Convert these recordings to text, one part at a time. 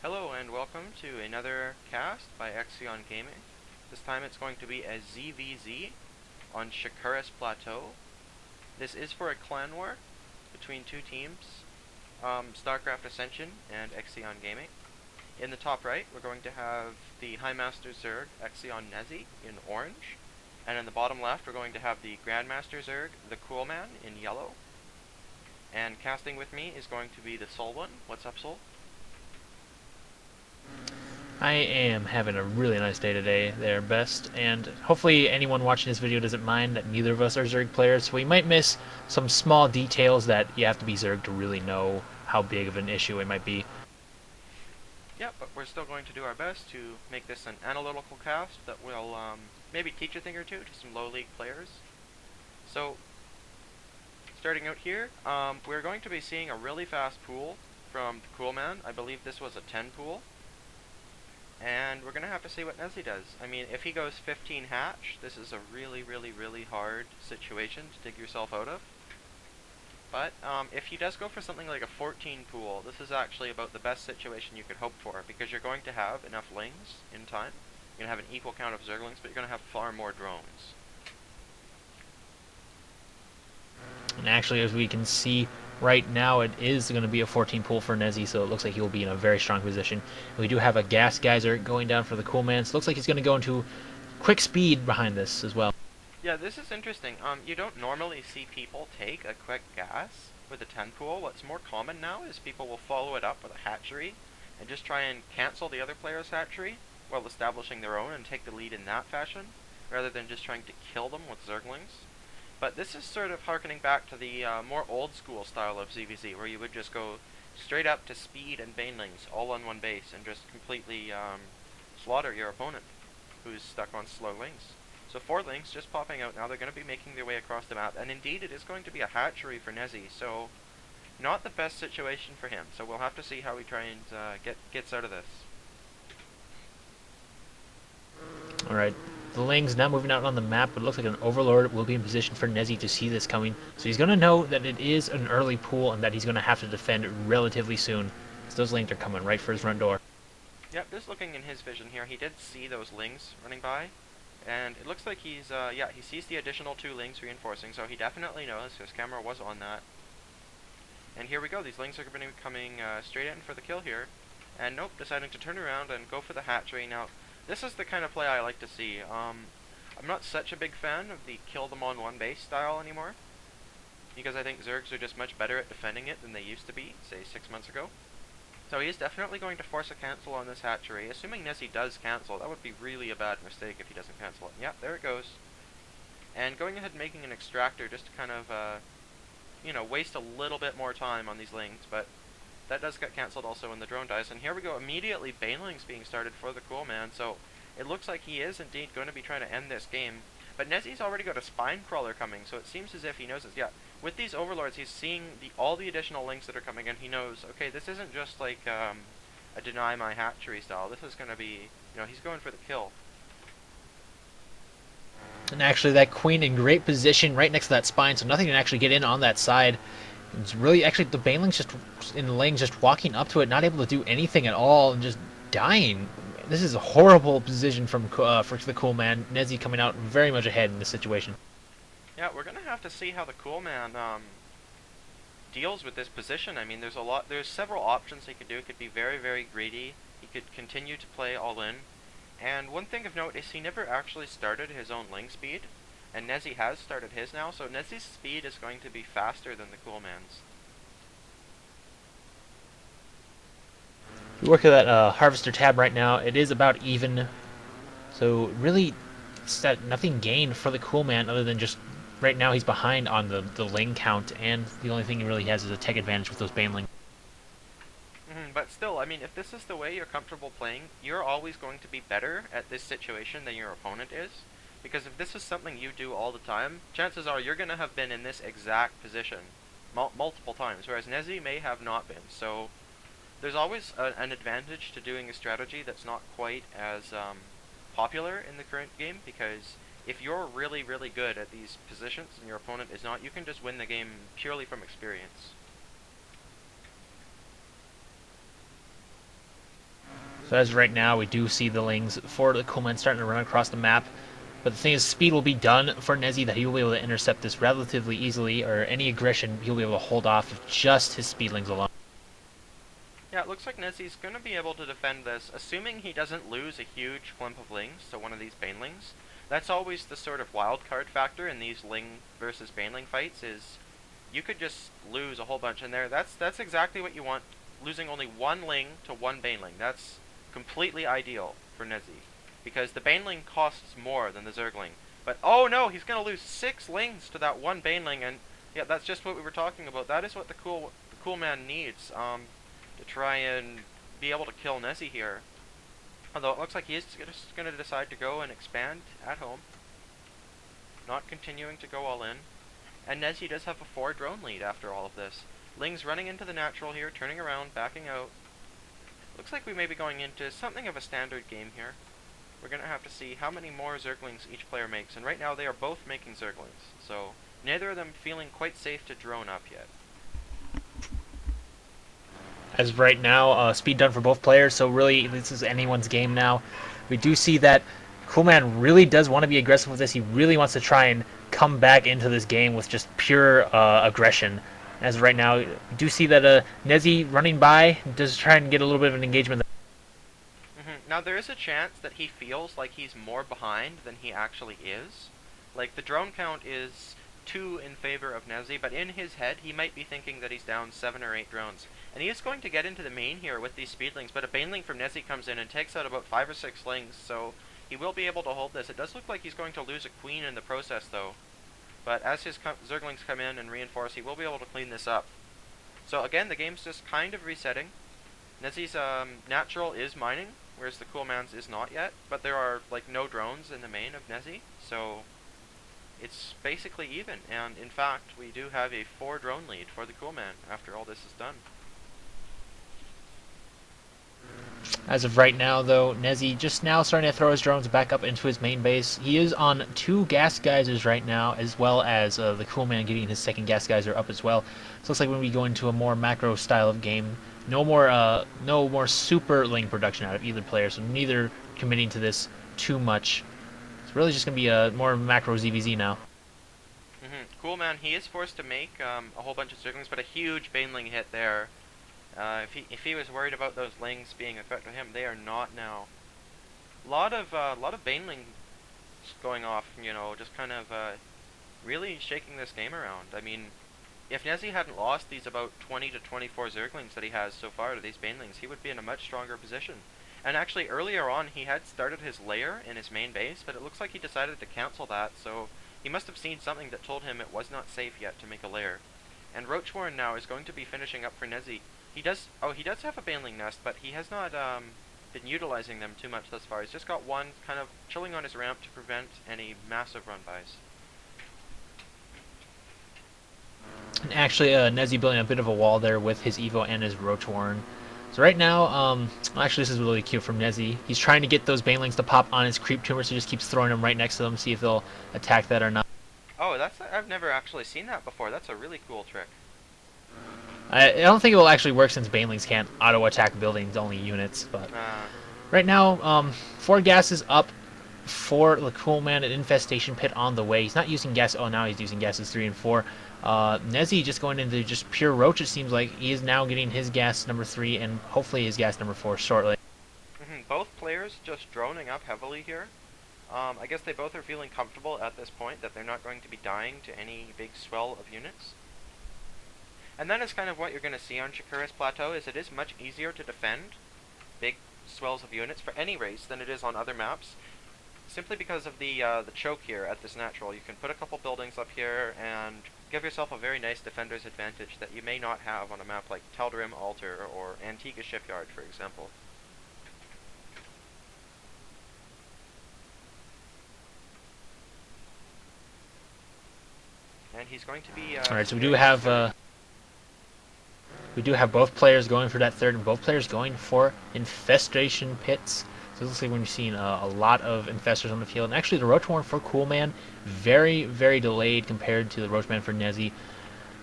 Hello and welcome to another cast by Exion Gaming. This time it's going to be a ZVZ on Shakuras Plateau. This is for a clan war between two teams, StarCraft Ascension and Exion Gaming. In the top right we're going to have the High Master Zerg Exion Nezi in orange, and in the bottom left we're going to have the Grandmaster Zerg thecoolman in yellow. And casting with me is going to be the Soul One. What's up, Soul? I am having a really nice day today there, Best, and hopefully anyone watching this video doesn't mind that neither of us are Zerg players, so we might miss some small details that you have to be Zerg to really know how big of an issue it might be. Yeah, but we're still going to do our best to make this an analytical cast that will maybe teach a thing or two to some low league players. So, starting out here, we're going to be seeing a really fast pool from the Coolman. I believe this was a 10 pool. And we're going to have to see what Nezi does. I mean, if he goes 15 hatch, this is a really hard situation to dig yourself out of. But if he does go for something like a 14 pool, this is actually about the best situation you could hope for, because you're going to have enough lings in time. You're going to have an equal count of Zerglings, but you're going to have far more drones. And actually, as we can see right now, it is going to be a 14 pull for Nezi, so it looks like he will be in a very strong position. We do have a gas geyser going down for the Coolman, so it looks like he's going to go into quick speed behind this as well. Yeah, this is interesting. You don't normally see people take a quick gas with a 10 pool. What's more common now is people will follow it up with a hatchery and just try and cancel the other player's hatchery while establishing their own and take the lead in that fashion, rather than just trying to kill them with Zerglings. But this is sort of harkening back to the more old school style of ZVZ, where you would just go straight up to speed and banelings all on one base and just completely slaughter your opponent who's stuck on slow lings. So 4 lings just popping out now. They're going to be making their way across the map, and indeed it is going to be a hatchery for Nezi, so not the best situation for him. So we'll have to see how he tries and gets out of this. Alright, the Ling's now moving out on the map, but it looks like an Overlord will be in position for Nezi to see this coming. So he's going to know that it is an early pool and that he's going to have to defend relatively soon, because those Lings are coming right for his front door. Yep, just looking in his vision here, he did see those lings running by. And it looks like he's, yeah, he sees the additional 2 lings reinforcing, so he definitely knows. His camera was on that. And here we go, these lings are going to be coming straight in for the kill here. And nope, deciding to turn around and go for the hatchery. Now, this is the kind of play I like to see. I'm not such a big fan of the kill them on one base style anymore, because I think Zergs are just much better at defending it than they used to be, say 6 months ago. So he is definitely going to force a cancel on this hatchery. Assuming Nezi does cancel, that would be really a bad mistake if he doesn't cancel it. Yep, there it goes. And going ahead and making an extractor just to kind of, you know, waste a little bit more time on these lings, but that does get cancelled also when the drone dies. And here we go, immediately banelings being started for the Coolman, so it looks like he is indeed going to be trying to end this game. But Nezi's already got a spine crawler coming, so it seems as if he knows this. Yeah, with these overlords, he's seeing all the additional links that are coming, and he knows, okay, this isn't just like a deny my hatchery style. This is going to be, you know, he's going for the kill. And actually, that Queen in great position right next to that spine, so nothing can actually get in on that side. It's really, actually, the Banelings just in the lanes, just walking up to it, not able to do anything at all, and just dying. This is a horrible position from for the Coolman. Nezi coming out very much ahead in this situation. Yeah, we're going to have to see how the Coolman deals with this position. I mean, there's several options he could do. He could be very greedy. He could continue to play all in. And one thing of note is he never actually started his own ling speed, and Nezi has started his now, so Nezi's speed is going to be faster than the Coolman's. We work at that Harvester tab right now. It is about even, so really it's that nothing gained for the Coolman other than just right now he's behind on the ling count, and the only thing he really has is a tech advantage with those banelings. But still, I mean, if this is the way you're comfortable playing, you're always going to be better at this situation than your opponent is. Because if this is something you do all the time, chances are you're going to have been in this exact position multiple times, whereas Nezi may have not been. So there's always an advantage to doing a strategy that's not quite as popular in the current game, because if you're really good at these positions and your opponent is not, you can just win the game purely from experience. So as right now, we do see the Lings for the Coolman starting to run across the map. But the thing is, speed will be done for Nezi, that he will be able to intercept this relatively easily, or any aggression he'll be able to hold off with just his speedlings alone. Yeah, it looks like Nezi's going to be able to defend this, assuming he doesn't lose a huge clump of Lings to one of these Banelings. That's always the sort of wild card factor in these Ling versus Baneling fights, is you could just lose a whole bunch in there. That's exactly what you want, losing only one Ling to one Baneling. That's completely ideal for Nezi, because the Baneling costs more than the Zergling. But oh no, he's going to lose 6 Lings to that one Baneling, and yeah, that's just what we were talking about. That is what the Coolman needs to try and be able to kill Nezi here. Although it looks like he is just going to decide to go and expand at home, not continuing to go all in. And Nezi does have a 4 drone lead after all of this. Ling's running into the natural here, turning around, backing out. Looks like we may be going into something of a standard game here. We're going to have to see how many more Zerglings each player makes, and right now they are both making Zerglings, so neither of them feeling quite safe to drone up yet. As of right now, speed done for both players, so really this is anyone's game now. We do see that Coolman really does want to be aggressive with this. He really wants to try and come back into this game with just pure aggression. As of right now, we do see that Nezi running by does try and get a little bit of an engagement. Now there is a chance that he feels like he's more behind than he actually is. Like, the drone count is 2 in favor of Nezi, but in his head he might be thinking that he's down 7 or 8 drones. And he is going to get into the main here with these speedlings, but a Baneling from Nezi comes in and takes out about 5 or 6 Lings, so he will be able to hold this. It does look like he's going to lose a Queen in the process, though. But as his Zerglings come in and reinforce, he will be able to clean this up. So again, the game's just kind of resetting. Nezi's natural is mining, whereas the Coolman's is not yet, but there are like no drones in the main of Nezi, so it's basically even. And in fact, we do have a 4 drone lead for the Coolman after all this is done. As of right now, though, Nezi just now starting to throw his drones back up into his main base. He is on 2 gas geysers right now, as well as the Coolman getting his 2nd gas geyser up as well. So it looks like when we go into a more macro style of game, no more super Ling production out of either player, so neither committing to this too much. It's really just going to be a more macro ZVZ now. Coolman, he is forced to make a whole bunch of Zerglings, but a huge Baneling hit there. If he was worried about those Lings being a threat to him, they are not now. Lot of Banelings going off, you know, just kind of really shaking this game around. I mean, if Nezi hadn't lost these about 20 to 24 Zerglings that he has so far to these Banelings, he would be in a much stronger position. And actually, earlier on, he had started his lair in his main base, but it looks like he decided to cancel that, so he must have seen something that told him it was not safe yet to make a lair. And Roachwarren now is going to be finishing up for Nezi. He does have a Baneling nest, but he has not been utilizing them too much thus far. He's just got one kind of chilling on his ramp to prevent any massive run-bys. And actually, Nezi building a bit of a wall there with his Evo and his Roachwarren. So right now, actually this is really cute from Nezi. He's trying to get those Banelings to pop on his creep tumor, so he just keeps throwing them right next to them, see if they'll attack that or not. Oh, I've never actually seen that before. That's a really cool trick. I don't think it will actually work since Banelings can't auto-attack buildings, only units. But right now, 4 gases up for the Coolman, an infestation pit on the way. He's not using gas. Oh, now he's using gases 3 and 4. Nezi just going into just pure roach, it seems like. He is now getting his gas number 3 and hopefully his gas number 4 shortly. Both players just droning up heavily here. I guess they both are feeling comfortable at this point that they're not going to be dying to any big swell of units. And that is kind of what you're going to see on Shakura's Plateau, is it is much easier to defend big swells of units for any race than it is on other maps, simply because of the choke here at this natural. You can put a couple buildings up here and give yourself a very nice defender's advantage that you may not have on a map like Tal'Darim Altar or Antigua Shipyard, for example. And he's going to be... Alright, so we do have both players going for that 3rd, and both players going for infestation pits. So it looks like we're seeing a lot of infestors on the field. And actually, the Roachwarren for Coolman, very, very delayed compared to the Roachman for Nezi.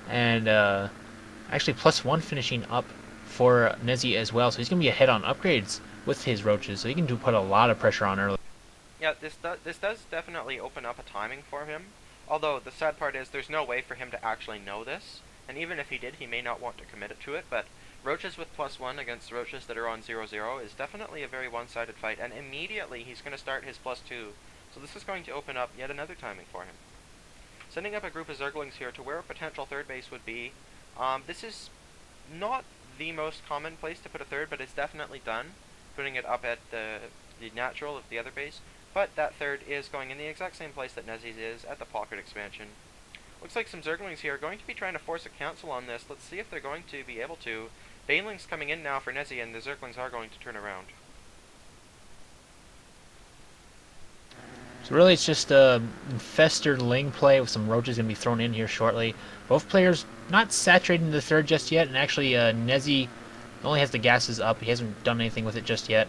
And actually, +1 finishing up for Nezi as well. So he's going to be ahead on upgrades with his roaches, so he can put a lot of pressure on early. Yeah, this does definitely open up a timing for him. Although the sad part is there's no way for him to actually know this, and even if he did, he may not want to commit it to it. But roaches with +1 against roaches that are on 0-0 is definitely a very one-sided fight, and immediately he's going to start his +2. So this is going to open up yet another timing for him. Sending up a group of Zerglings here to where a potential third base would be. This is not the most common place to put a third, but it's definitely done, putting it up at the natural of the other base. But that third is going in the exact same place that Nezi's is at the pocket expansion. Looks like some Zerglings here are going to be trying to force a cancel on this. Let's see if they're going to be able to. Baneling's coming in now for Nezi, and the Zerglings are going to turn around. So really it's just a infestor Ling play with some roaches going to be thrown in here shortly. Both players not saturating the third just yet, and actually Nezi only has the gases up. He hasn't done anything with it just yet.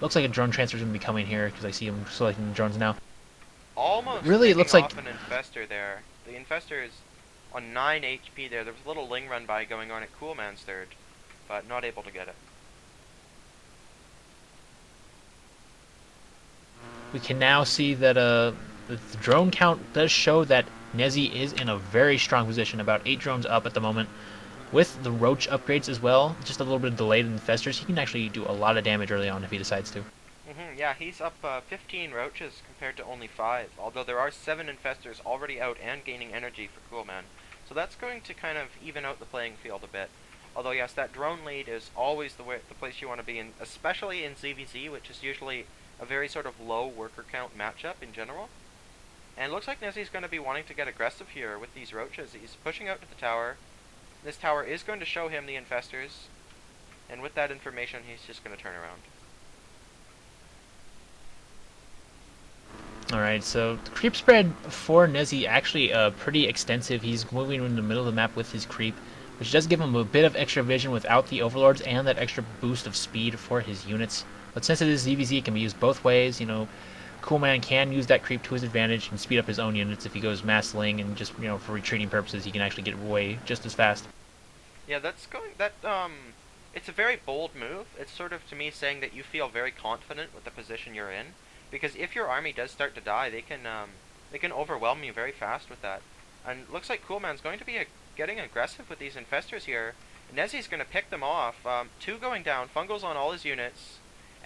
Looks like a drone transfer is going to be coming here because I see him selecting the drones now. Almost really, it looks like an infestor there. The infestor is on 9 HP there. There was a little Ling run by going on at Coolman's third, but not able to get it. We can now see that the drone count does show that Nezi is in a very strong position, about 8 drones up at the moment. With the roach upgrades as well, just a little bit delayed in infestors, he can actually do a lot of damage early on if he decides to. Yeah, he's up 15 roaches compared to only 5, although there are 7 infestors already out and gaining energy for Coolman. So that's going to kind of even out the playing field a bit. Although yes, that drone lead is always the place you want to be in, especially in ZVZ, which is usually a very sort of low worker count matchup in general. And it looks like Nezi's going to be wanting to get aggressive here with these roaches. He's pushing out to the tower. This tower is going to show him the infestors, and with that information he's just going to turn around. Alright, so the creep spread for Nezi actually pretty extensive. He's moving in the middle of the map with his creep, which does give him a bit of extra vision without the overlords and that extra boost of speed for his units. But since it is ZVZ, it can be used both ways. You know, Coolman can use that creep to his advantage and speed up his own units if he goes mass ling, and just, you know, for retreating purposes, he can actually get away just as fast. Yeah, it's a very bold move. It's sort of, to me, saying that you feel very confident with the position you're in, because if your army does start to die, they can overwhelm you very fast with that. And it looks like Coolman's going to be getting aggressive with these infestors here. Nezi's going to pick them off. 2 going down, Fungal's on all his units.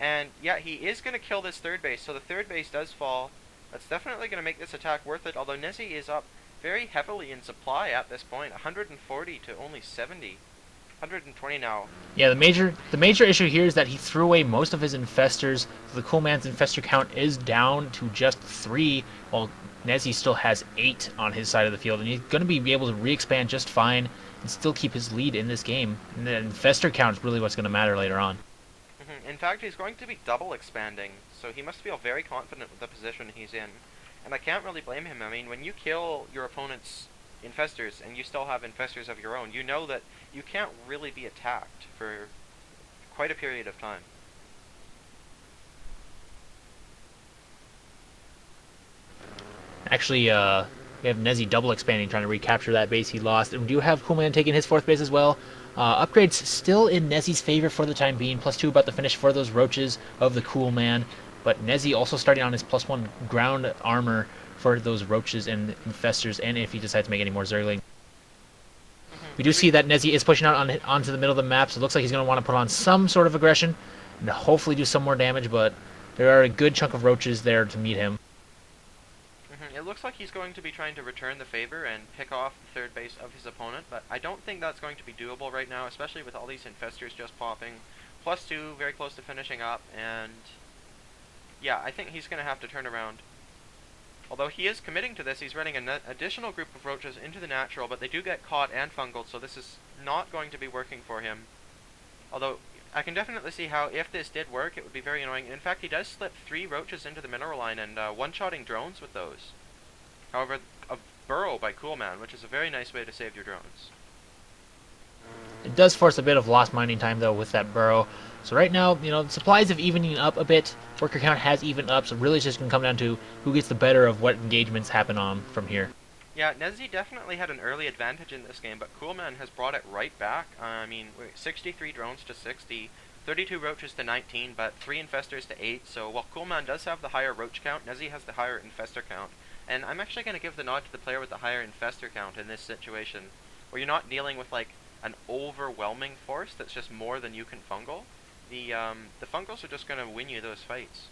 And yeah, he is going to kill this third base, so the third base does fall. That's definitely going to make this attack worth it, although Nezi is up very heavily in supply at this point. 140 to only 70. 120 now. Yeah, the major issue here is that he threw away most of his infestors. The Coolman's infestor count is down to just 3, while Nezi still has 8 on his side of the field, and he's going to be able to re-expand just fine and still keep his lead in this game. And the infestor count is really what's going to matter later on. In fact, he's going to be double expanding, so he must feel very confident with the position he's in. And I can't really blame him. I mean, when you kill your opponent's infestors and you still have infestors of your own, you know that you can't really be attacked for quite a period of time. Actually, we have Nezi double expanding, trying to recapture that base he lost. And we do have Coolman taking his 4th base as well. Upgrades still in Nezi's favor for the time being. +2 about to finish for those roaches of the Coolman. But Nezi also starting on his +1 ground armor for those roaches and infestors, and if he decides to make any more Zergling. We do see that Nezi is pushing out onto the middle of the map, so it looks like he's going to want to put on some sort of aggression and hopefully do some more damage, but there are a good chunk of roaches there to meet him. It looks like he's going to be trying to return the favor and pick off the third base of his opponent, but I don't think that's going to be doable right now, especially with all these infestors just popping. +2, very close to finishing up, and yeah, I think he's going to have to turn around. Although he is committing to this, he's running an additional group of roaches into the natural, but they do get caught and fungled, so this is not going to be working for him. Although, I can definitely see how if this did work, it would be very annoying. In fact, he does slip 3 roaches into the mineral line and one-shotting drones with those. However, a burrow by Coolman, which is a very nice way to save your drones. It does force a bit of lost mining time, though, with that burrow. So right now, you know, the supplies have evening up a bit. Worker count has evened up, so really it's just going to come down to who gets the better of what engagements happen on from here. Yeah, Nezi definitely had an early advantage in this game, but Coolman has brought it right back. I mean, 63 drones to 60, 32 roaches to 19, but 3 infestors to 8, so while Coolman does have the higher roach count, Nezi has the higher infestor count. And I'm actually going to give the nod to the player with the higher infestor count in this situation, where you're not dealing with like an overwhelming force that's just more than you can fungal. The fungals are just going to win you those fights.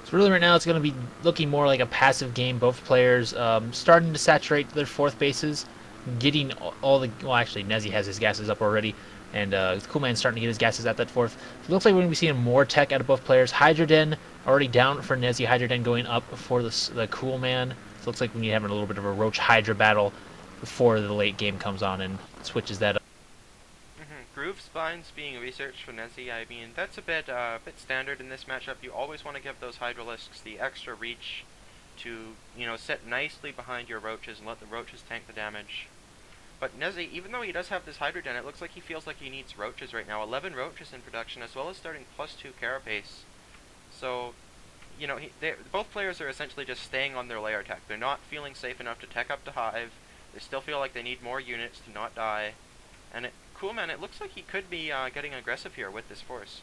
So really right now it's going to be looking more like a passive game. Both players starting to saturate their fourth bases, getting all the... Well, actually, Nezi has his gases up already, and Coolman's starting to get his gases at that fourth. So it looks like we're going to be seeing more tech out of both players. Hydroden already down for Nezi, Hydroden going up for the Coolman. So it looks like we need having a little bit of a Roach Hydra battle before the late game comes on and switches that up. Groove spines being researched for Nezi, I mean, that's a bit standard in this matchup. You always want to give those Hydralisks the extra reach to, you know, sit nicely behind your roaches and let the roaches tank the damage. But Nezi, even though he does have this Hydroden, it looks like he feels like he needs roaches right now. 11 roaches in production, as well as starting +2 carapace. So, you know, both players are essentially just staying on their layer tech. They're not feeling safe enough to tech up to Hive. They still feel like they need more units to not die. And Coolman, it looks like he could be getting aggressive here with this force.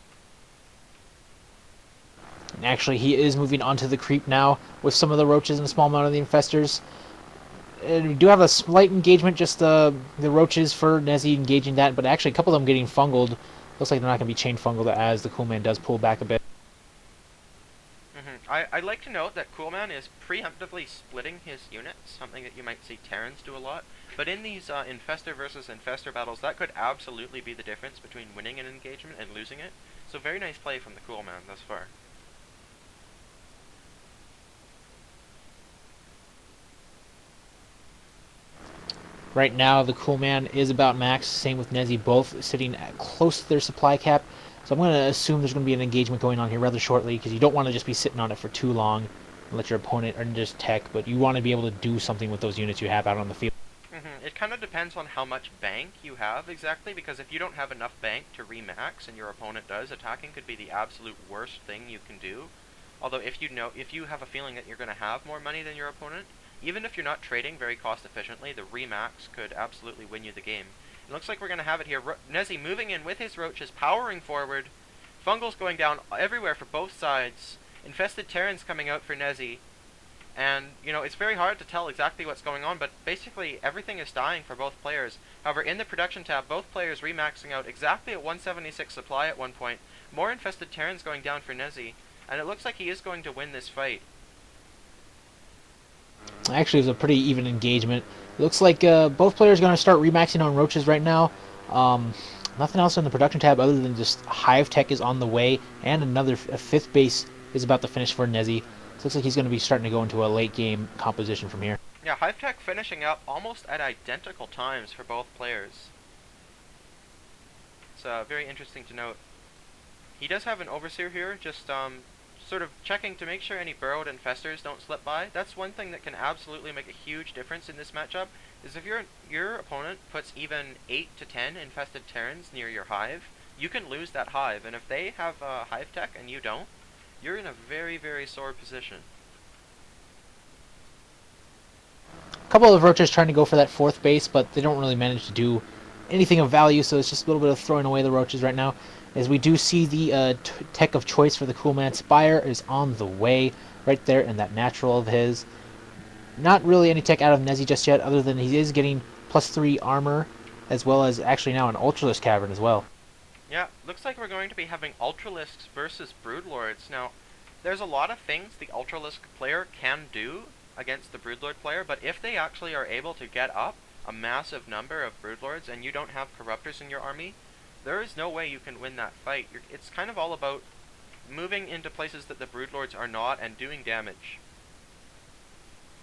And actually, he is moving onto the creep now with some of the roaches and a small amount of the infestors. And we do have a slight engagement, just the roaches for Nezi engaging that, but actually a couple of them getting fungled. Looks like they're not going to be chain fungled as the Coolman does pull back a bit. I'd like to note that Coolman is preemptively splitting his units, something that you might see Terrans do a lot. But in these infestor versus infestor battles, that could absolutely be the difference between winning an engagement and losing it. So very nice play from the Coolman thus far. Right now, the Coolman is about max. Same with Nezi, both sitting close to their supply cap. So I'm going to assume there's going to be an engagement going on here rather shortly, because you don't want to just be sitting on it for too long and let your opponent or just tech, but you want to be able to do something with those units you have out on the field. It kind of depends on how much bank you have exactly, because if you don't have enough bank to remax and your opponent does, attacking could be the absolute worst thing you can do. Although if you have a feeling that you're going to have more money than your opponent, even if you're not trading very cost efficiently, the remax could absolutely win you the game. It looks like we're going to have it here. Nezi moving in with his roaches, powering forward. Fungals going down everywhere for both sides. Infested Terrans coming out for Nezi. And, you know, it's very hard to tell exactly what's going on, but basically everything is dying for both players. However, in the production tab, both players remaxing out exactly at 176 supply at one point. More Infested Terrans going down for Nezi. And it looks like he is going to win this fight. Actually, it was a pretty even engagement. Looks like both players are going to start remaxing on roaches right now. Nothing else in the production tab other than just Hive Tech is on the way, and a fifth base is about to finish for Nezi. So it looks like he's going to be starting to go into a late game composition from here. Yeah, Hive Tech finishing up almost at identical times for both players. It's very interesting to note. He does have an Overseer here, just sort of checking to make sure any burrowed infestors don't slip by. That's one thing that can absolutely make a huge difference in this matchup, is if your opponent puts even 8 to 10 infested Terrans near your hive, you can lose that hive, and if they have hive tech and you don't, you're in a very, very sore position. A couple of roaches trying to go for that fourth base, but they don't really manage to do anything of value, so it's just a little bit of throwing away the roaches right now. As we do see the tech of choice for the Coolman, Spire is on the way right there in that natural of his. Not really any tech out of Nezi just yet, other than he is getting +3 armor, as well as actually now an Ultralisk Cavern as well. Yeah, looks like we're going to be having Ultralisks versus Broodlords. Now, there's a lot of things the Ultralisk player can do against the Broodlord player, but if they actually are able to get up a massive number of Broodlords and you don't have Corruptors in your army, there is no way you can win that fight. It's kind of all about moving into places that the Broodlords are not and doing damage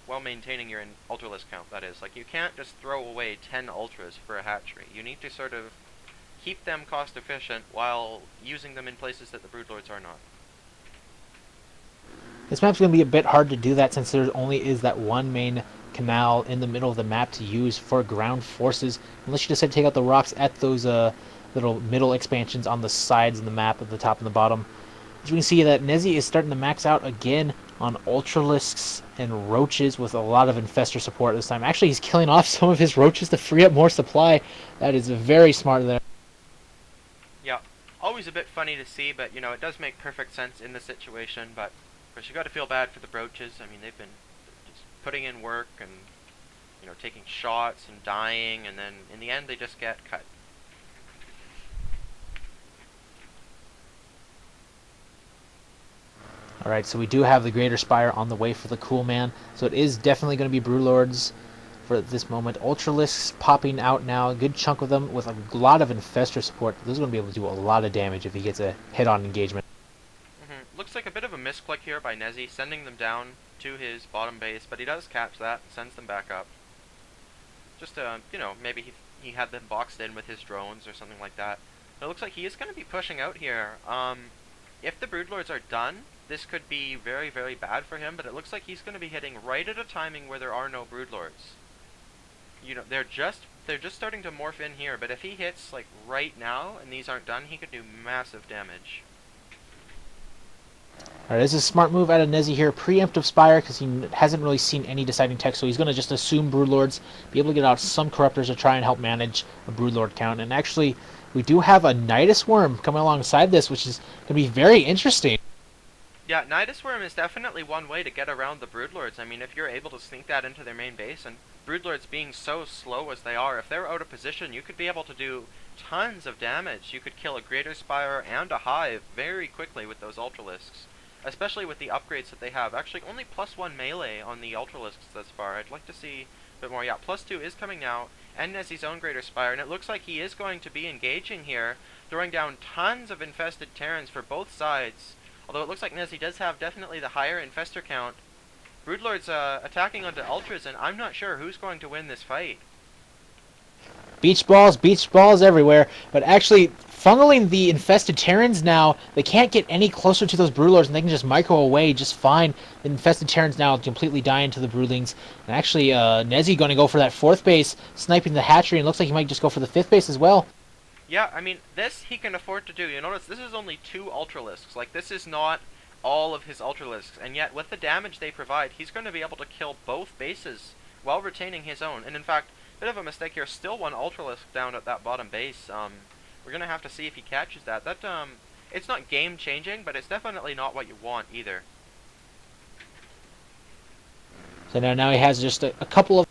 while maintaining your Ultralisk count, that is. Like, you can't just throw away 10 Ultras for a hatchery. You need to sort of keep them cost efficient while using them in places that the Broodlords are not. This map's going to be a bit hard to do that since there only is that one main canal in the middle of the map to use for ground forces, unless you decide to take out the rocks at those little middle expansions on the sides of the map, at the top and the bottom. As you can see that Nezi is starting to max out again on Ultralisks and Roaches with a lot of Infestor support this time. Actually, he's killing off some of his Roaches to free up more supply. That is very smart there. Yeah, always a bit funny to see, but you know, it does make perfect sense in the situation. But of course, you got to feel bad for the Brooches. I mean, they've been just putting in work and you know taking shots and dying, and then in the end they just get cut. Alright, so we do have the Greater Spire on the way for the Coolman. So it is definitely going to be Broodlords for this moment. Ultralisks popping out now. A good chunk of them with a lot of Infestor support. This is going to be able to do a lot of damage if he gets a hit-on engagement. Looks like a bit of a misclick here by Nezi, sending them down to his bottom base, but he does catch that and sends them back up. Just, you know, maybe he had them boxed in with his drones or something like that. It looks like he is going to be pushing out here. If the Broodlords are done, this could be very, very bad for him, but it looks like he's going to be hitting right at a timing where there are no Broodlords. You know, they're just starting to morph in here, but if he hits, like, right now, and these aren't done, he could do massive damage. Alright, this is a smart move out of Nezi here. Preemptive Spire, because he hasn't really seen any deciding tech, so he's going to just assume Broodlords, be able to get out some Corruptors to try and help manage a Broodlord count. And actually, we do have a Nidus Worm coming alongside this, which is going to be very interesting. Yeah, Nidus Worm is definitely one way to get around the Broodlords. I mean, if you're able to sneak that into their main base, and Broodlords being so slow as they are, if they're out of position, you could be able to do tons of damage. You could kill a Greater Spire and a Hive very quickly with those Ultralisks, especially with the upgrades that they have. Actually, only +1 melee on the Ultralisks thus far. I'd like to see a bit more. Yeah, +2 is coming now, and Nezi's own Greater Spire, and it looks like he is going to be engaging here, throwing down tons of infested Terrans for both sides. Although it looks like Nezi does have definitely the higher Infestor count. Broodlord's attacking onto Ultras, and I'm not sure who's going to win this fight. Beach balls everywhere. But actually, funneling the infested Terrans now, they can't get any closer to those Broodlords, and they can just micro away just fine. The infested Terrans now completely die into the Broodlings. And actually, Nezi going to go for that 4th base, sniping the hatchery, and looks like he might just go for the 5th base as well. Yeah, I mean, this he can afford to do. You notice this is only 2 Ultralisks. Like, this is not all of his Ultralisks. And yet, with the damage they provide, he's going to be able to kill both bases while retaining his own. And in fact, bit of a mistake here. Still 1 Ultralisk down at that bottom base. We're going to have to see if he catches that. It's not game-changing, but it's definitely not what you want either. So now he has just a couple of...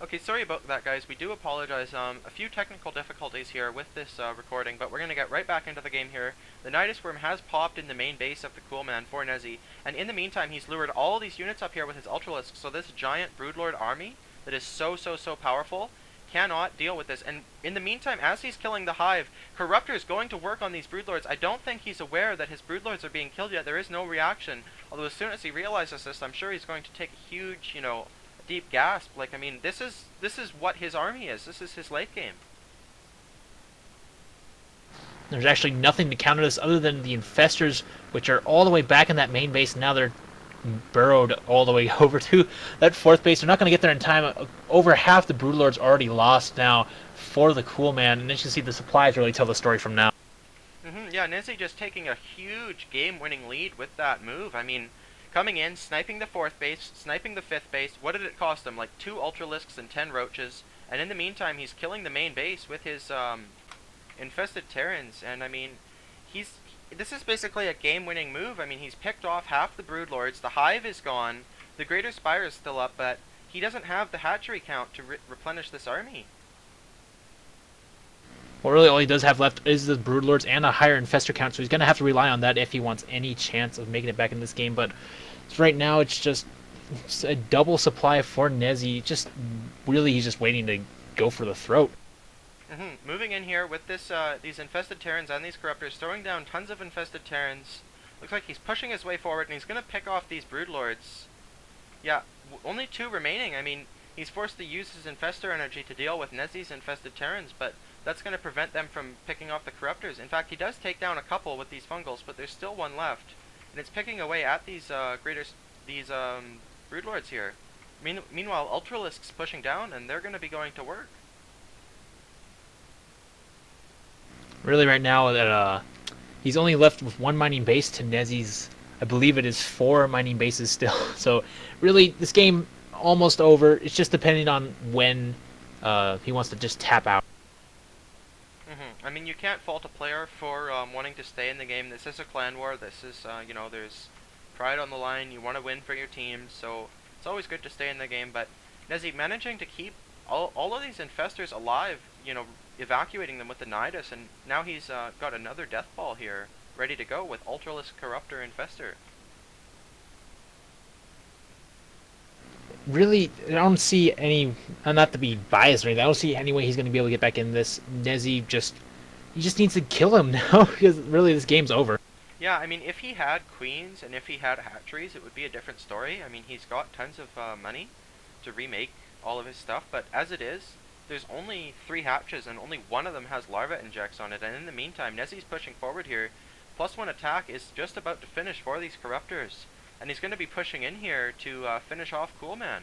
Okay, sorry about that, guys. We do apologize. A few technical difficulties here with this recording, but we're going to get right back into the game here. The Nidus Worm has popped in the main base of the Coolman for Nezi, and in the meantime, he's lured all these units up here with his Ultralisks, so this giant Broodlord army that is so powerful cannot deal with this. And in the meantime, as he's killing the Hive, Corruptor's going to work on these Broodlords. I don't think he's aware that his Broodlords are being killed yet. There is no reaction, although as soon as he realizes this, I'm sure he's going to take a huge, you know, deep gasp. Like, I mean, this is what his army is. This is his late game. There's actually nothing to counter this other than the Infestors, which are all the way back in that main base. Now they're burrowed all the way over to that 4th base. They're not going to get there in time. Over half the Broodlords already lost now for the Coolman, and as you can see, the supplies really tell the story from now. Yeah, Nezi just taking a huge game-winning lead with that move. I mean, coming in, sniping the 4th base, sniping the 5th base. What did it cost him? Like 2 Ultralisks and 10 Roaches. And in the meantime, he's killing the main base with his infested Terrans. And I mean, this is basically a game-winning move. I mean, he's picked off half the Broodlords. The Hive is gone. The Greater Spire is still up, but he doesn't have the hatchery count to replenish this army. Well, really all he does have left is the Broodlords and a higher Infestor count, so he's going to have to rely on that if he wants any chance of making it back in this game. But right now, it's just a double supply for Nezi. Just really, he's just waiting to go for the throat. Moving in here with this, these infested Terrans and these Corruptors, throwing down tons of infested Terrans. Looks like he's pushing his way forward, and he's going to pick off these Broodlords. Yeah, only 2 remaining. I mean, he's forced to use his Infestor energy to deal with Nezi's infested Terrans, but that's going to prevent them from picking off the Corruptors. In fact, he does take down a couple with these Fungals, but there's still 1 left. And it's picking away at these Broodlords here. Meanwhile, Ultralisk's pushing down, and they're going to be going to work. Really right now, that he's only left with 1 mining base to Nezi's I believe it is 4 mining bases still. So really, this game almost over. It's just depending on when he wants to just tap out. I mean, you can't fault a player for wanting to stay in the game. This is a clan war. This is, you know, there's pride on the line. You want to win for your team, so it's always good to stay in the game. But Nezi managing to keep all of these infestors alive, you know, evacuating them with the Nidus, and now he's got another death ball here ready to go with Ultralisk Corruptor Infestor. Really, I don't see any. Not to be biased or anything, I don't see any way he's going to be able to get back in this. Nezi he just needs to kill him now because really this game's over. Yeah, I mean, if he had queens and if he had hatcheries, it would be a different story. I mean, he's got tons of money to remake all of his stuff, but as it is, there's only 3 hatches and only one of them has larva injects on it, and in the meantime, Nezi's pushing forward here. +1 attack is just about to finish for these corruptors, and he's going to be pushing in here to finish off Coolman.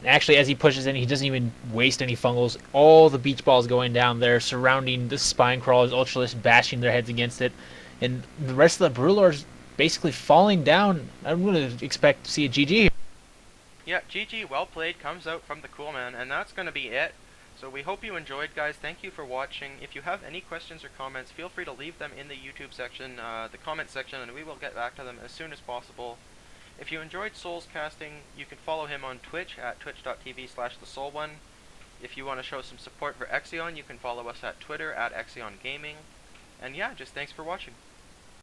Actually, as he pushes in, he doesn't even waste any fungals. All the beach balls going down there, surrounding the spine crawlers, Ultralisk bashing their heads against it, and the rest of the Brewlords basically falling down. I'm going to expect to see a GG here. Yeah, GG, well played, comes out from the Coolman, and that's going to be it. So we hope you enjoyed, guys. Thank you for watching. If you have any questions or comments, feel free to leave them in the YouTube section, the comment section, and we will get back to them as soon as possible. If you enjoyed Souls casting, you can follow him on Twitch at twitch.tv/thesoulone. If you want to show some support for Exion, you can follow us at Twitter at Exion Gaming. And yeah, just thanks for watching.